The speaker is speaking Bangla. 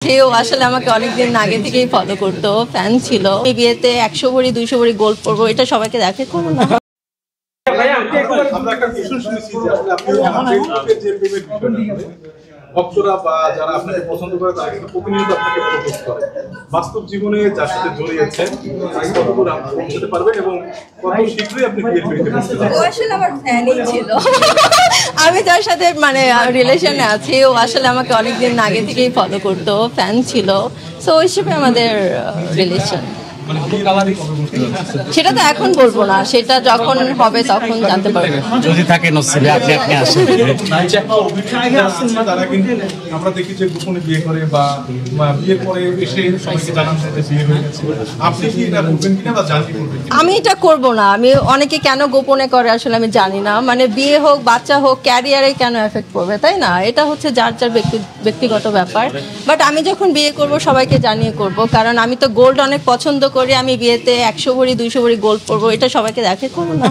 সেও আসলে আমাকে অনেকদিন আগে থেকেই ফলো করতো, ফ্যান ছিল। এই বিয়েতে 100 ভরি 200 ভরি গোল্ড পরবো, এটা সবাইকে দেখে করবো না। আমরা একটা কোশ্চেন শুনেছি যে আসলে আপনি যে পেমেন্ট ভক্তরা বা যারা আপনাকে পছন্দ করে তারা কিন্তু প্রতিনিয়ত আপনাকে প্রপোজ করে। বাস্তব জীবনে যার সাথে জড়িয়েছেন কতদূর আপনি পৌঁছতে পারবেন এবং কত শীঘ্রই আপনি বিয়ে করতে পারবেন? ও আসলে আমার ফ্যানই ছিল। আমি যার সাথে মানে রিলেশনে আছি, ও আসলে আমাকে অনেকদিন আগে থেকেই ফলো করতো, ফ্যান ছিল। সো ওই হিসেবে আমাদের রিলেশন। সেটা তো এখন বলবো না, সেটা যখন হবে তখন জানতে পারবে। যদি থাকে নসিবে আপনি আসেন। তারা কিন্তু আমরা দেখি যে গোপনে বিয়ে করে বা বিয়ের পরে এসে সবাইকে জানান যে বিয়ে হয়ে গেছে। আপনি কি এটা করবেন কিনা বা জানতে করবেন? আমি এটা করব না। আমি অনেকে কেন গোপনে করে আসলে আমি জানি না। মানে বিয়ে হোক বাচ্চা হোক ক্যারিয়ারে কেন এফেক্ট পড়বে, তাই না? এটা হচ্ছে যার যার ব্যক্তিগত ব্যাপার। বাট আমি যখন বিয়ে করব সবাইকে জানিয়ে করব, কারণ আমি তো গোল্ড অনেক পছন্দ করি। আমি বিয়েতে 100 ভরি 200 ভরি গোল্ড পরবো, এটা সবাইকে দেখে করবো না।